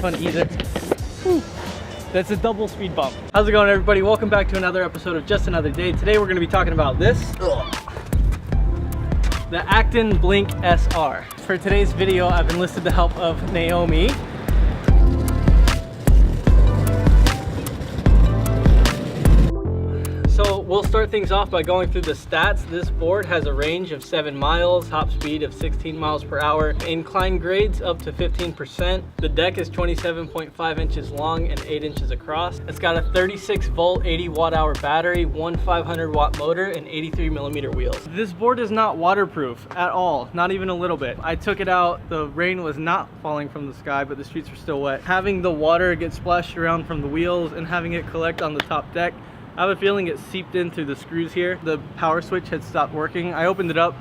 fun either. Whew. That's a double speed bump. How's it going, everybody? Welcome back to another episode of Just Another Day. Today we're going to be talking about this. The Acton Blink S-R. For today's video, I've enlisted the help of Naomi. So we'll start things off by going through the stats. This board has a range of 7 miles, top speed of 16 miles per hour, incline grades up to 15%. The deck is 27.5 inches long and 8 inches across. It's got a 36 volt, 80 watt hour battery, one 500 watt motor, and 83 millimeter wheels. This board is not waterproof at all, not even a little bit. I took it out, the rain was not falling from the sky, but the streets were still wet. Having the water get splashed around from the wheels and having it collect on the top deck, I have a feeling it seeped in through the screws here. The power switch had stopped working. I opened it up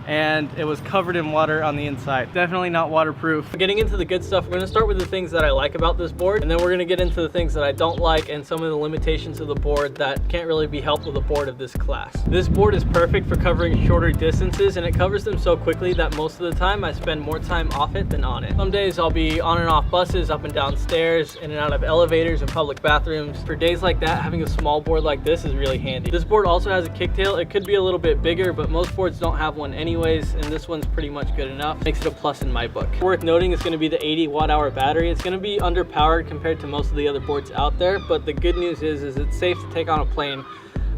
and it was covered in water on the inside. Definitely not waterproof. Getting into the good stuff, we're gonna start with the things that I like about this board, and then we're gonna get into the things that I don't like and some of the limitations of the board that can't really be helped with a board of this class. This board is perfect for covering shorter distances, and it covers them so quickly that most of the time I spend more time off it than on it. Some days I'll be on and off buses, up and down stairs, in and out of elevators and public bathrooms. For days like that, having a small board like this is really handy. This board also has a kicktail. It could be a little bit bigger, but most boards don't have one anyways, and this one's pretty much good enough. Makes it a plus in my book. Worth noting, it's going to be the 80 watt hour battery. It's going to be underpowered compared to most of the other boards out there, but the good news is it's safe to take on a plane.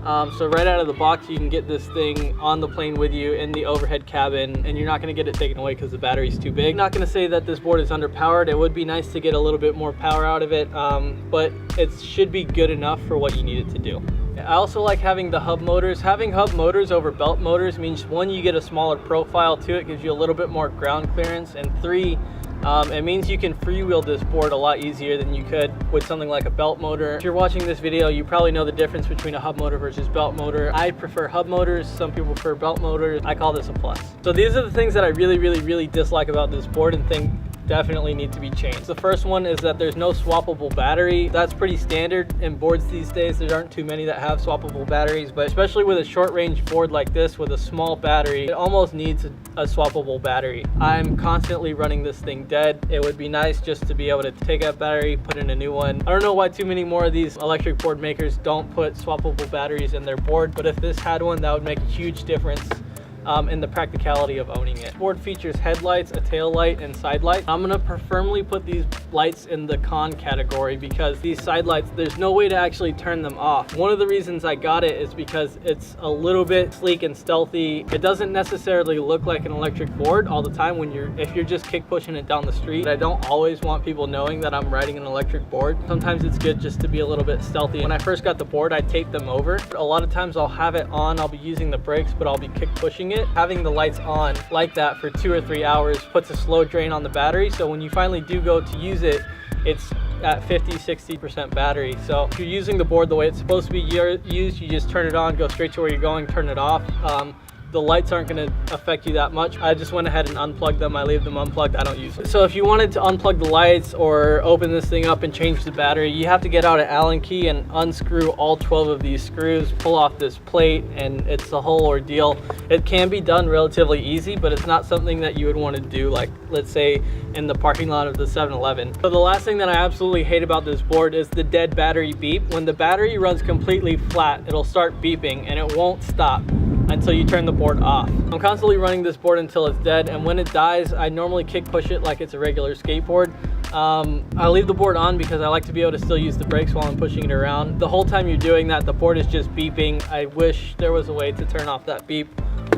So right out of the box, you can get this thing on the plane with you in the overhead cabin, and you're not going to get it taken away because the battery's too big. I'm not going to say that this board is underpowered. It would be nice to get a little bit more power out of it, but it should be good enough for what you need it to do. I also like having the hub motors. Having hub motors over belt motors means, one, you get a smaller profile to it, gives you a little bit more ground clearance, and three, it means you can freewheel this board a lot easier than you could with something like a belt motor. If you're watching this video, you probably know the difference between a hub motor versus belt motor. I prefer hub motors. Some people prefer belt motors. I call this a plus. So these are the things that I really dislike about this board and think definitely need to be changed. The first one is that there's no swappable battery. That's pretty standard in boards these days. There aren't too many that have swappable batteries, but especially with a short range board like this with a small battery, it almost needs a swappable battery. I'm constantly running this thing dead. It would be nice just to be able to take out battery, put in a new one. I don't know why too many more of these electric board makers don't put swappable batteries in their board, but if this had one, that would make a huge difference in the practicality of owning it. This board features headlights, a tail light, and side lights. I'm gonna firmly put these lights in the con category because these side lights, there's no way to actually turn them off. One of the reasons I got it is because it's a little bit sleek and stealthy. It doesn't necessarily look like an electric board all the time if you're just kick pushing it down the street. I don't always want people knowing that I'm riding an electric board. Sometimes it's good just to be a little bit stealthy. When I first got the board, I taped them over. A lot of times I'll have it on, I'll be using the brakes, but I'll be kick pushing it. Having the lights on like that for 2 or 3 hours puts a slow drain on the battery, so when you finally do go to use it, it's at 50-60% battery. So if you're using the board the way it's supposed to be used, you just turn it on, go straight to where you're going, turn it off. The lights aren't going to affect you that much. I just went ahead and unplugged them. I leave them unplugged. I don't use it. So if you wanted to unplug the lights or open this thing up and change the battery, you have to get out an Allen key and unscrew all 12 of these screws, pull off this plate, and it's a whole ordeal. It can be done relatively easy, but it's not something that you would want to do, like, let's say, in the parking lot of the 7-Eleven. So the last thing that I absolutely hate about this board is the dead battery beep. When the battery runs completely flat, it'll start beeping and it won't stop until you turn the board off. I'm constantly running this board until it's dead, and when it dies, I normally kick push it like it's a regular skateboard. I leave the board on because I like to be able to still use the brakes while I'm pushing it around. The whole time you're doing that, the board is just beeping. I wish there was a way to turn off that beep,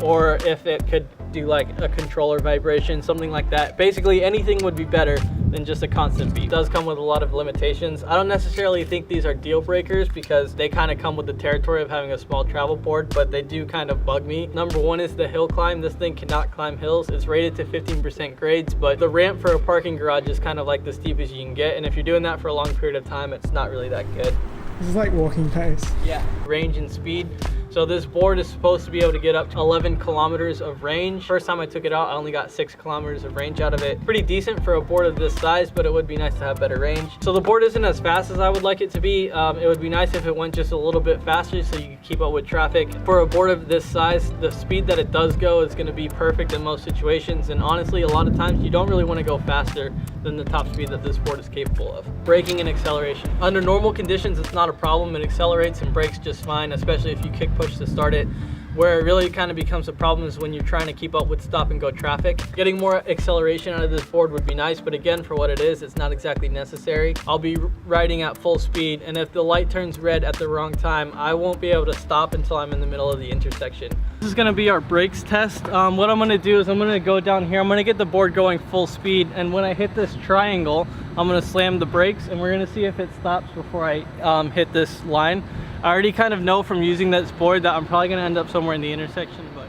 or if it could do like a controller vibration, something like that. Basically anything would be better than just a constant beep. It does come with a lot of limitations. I don't necessarily think these are deal breakers because they kind of come with the territory of having a small travel board, but they do kind of bug me. Number one is the hill climb. This thing cannot climb hills. It's rated to 15% grades, but the ramp for a parking garage is kind of like the steepest you can get, and if you're doing that for a long period of time, it's not really that good. This is like walking pace. Yeah. Range and speed. So this board is supposed to be able to get up to 11 kilometers of range. First time I took it out, I only got 6 kilometers of range out of it. Pretty decent for a board of this size, but it would be nice to have better range. So the board isn't as fast as I would like it to be. It would be nice if it went just a little bit faster so you could keep up with traffic. For a board of this size, the speed that it does go is going to be perfect in most situations. And honestly, a lot of times you don't really want to go faster than the top speed that this board is capable of. Braking and acceleration. Under normal conditions, it's not a problem. It accelerates and brakes just fine, especially if you kick push to start it. Where it really kind of becomes a problem is when you're trying to keep up with stop and go traffic. Getting more acceleration out of this board would be nice, but again, for what it is, it's not exactly necessary. I'll be riding at full speed, and if the light turns red at the wrong time, I won't be able to stop until I'm in the middle of the intersection. This is gonna be our brakes test. What I'm gonna do is I'm gonna go down here, I'm gonna get the board going full speed, and when I hit this triangle, I'm gonna slam the brakes, and we're gonna see if it stops before I hit this line. I already kind of know from using this board that I'm probably going to end up somewhere in the intersection, but...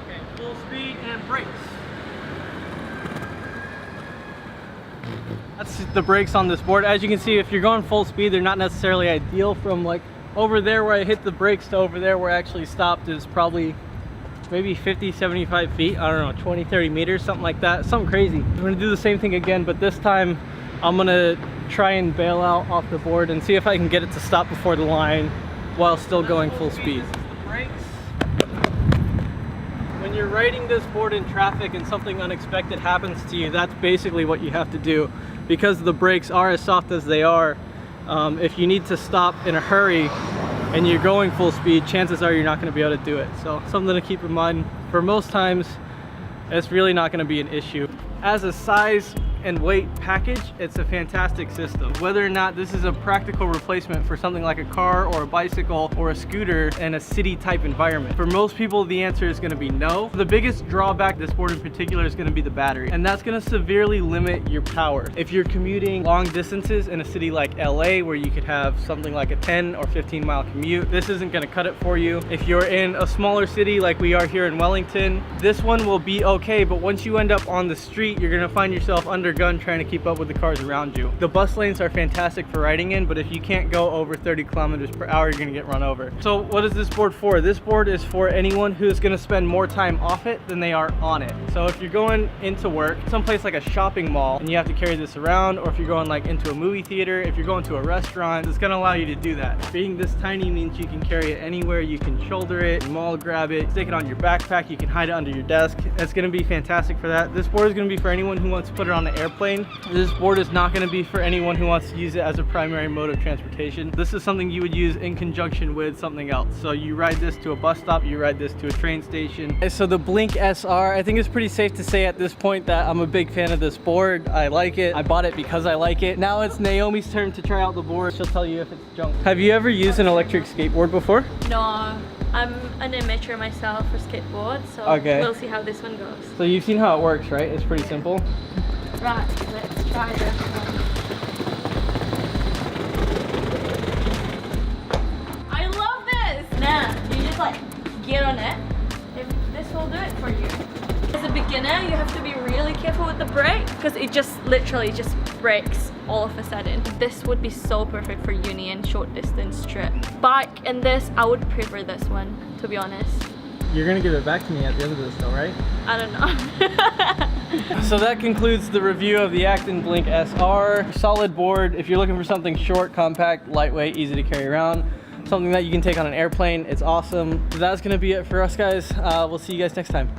Okay, full speed and brakes. That's the brakes on this board. As you can see, if you're going full speed, they're not necessarily ideal. From like over there where I hit the brakes to over there where I actually stopped is probably maybe 50, 75 feet. I don't know, 20, 30 meters, something like that. Something crazy. I'm going to do the same thing again, but this time I'm going to try and bail out off the board and see if I can get it to stop before the line while still going full speed. This is the brakes. When you're riding this board in traffic and something unexpected happens to you, that's basically what you have to do. Because the brakes are as soft as they are, if you need to stop in a hurry and you're going full speed, chances are you're not going to be able to do it. So something to keep in mind. For most times, it's really not going to be an issue. As a size and weight package, it's a fantastic system. Whether or not this is a practical replacement for something like a car or a bicycle or a scooter in a city type environment. For most people, the answer is going to be no. The biggest drawback to this board in particular is going to be the battery, and that's going to severely limit your power. If you're commuting long distances in a city like LA, where you could have something like a 10 or 15 mile commute, this isn't going to cut it for you. If you're in a smaller city like we are here in Wellington, this one will be okay, but once you end up on the street, you're going to find yourself under gun trying to keep up with the cars around you. The bus lanes are fantastic for riding in, but if you can't go over 30 kilometers per hour, you're gonna get run over. So what is this board for? This board is for anyone who's gonna spend more time off it than they are on it. So if you're going into work, someplace like a shopping mall, and you have to carry this around, or if you're going like into a movie theater, if you're going to a restaurant, it's gonna allow you to do that. Being this tiny means you can carry it anywhere, you can shoulder it, mall grab it, stick it on your backpack, you can hide it under your desk. It's gonna be fantastic for that. This board is gonna be for anyone who wants to put it on an airplane. This board is not going to be for anyone who wants to use it as a primary mode of transportation. This is something you would use in conjunction with something else. So you ride this to a bus stop, you ride this to a train station. So the Blink S-R, I think it's pretty safe to say at this point that I'm a big fan of this board. I like it. I bought it because I like it. Now it's Naomi's turn to try out the board. She'll tell you if it's junk. Have you ever used an electric skateboard before? No, I'm an amateur myself for skateboard, so we'll see how this one goes. So you've seen how it works, right? It's pretty simple. Right, let's try this one. I love this! Now, you just like get on it. This will do it for you. As a beginner, you have to be really careful with the brake because it just literally just brakes all of a sudden. This would be so perfect for uni and short distance trip. Bike and this, I would prefer this one, to be honest. You're gonna give it back to me at the end of this though, right? I don't know. So that concludes the review of the Acton Blink S-R. Solid board. If you're looking for something short, compact, lightweight, easy to carry around, something that you can take on an airplane, it's awesome. That's gonna be it for us guys. We'll see you guys next time.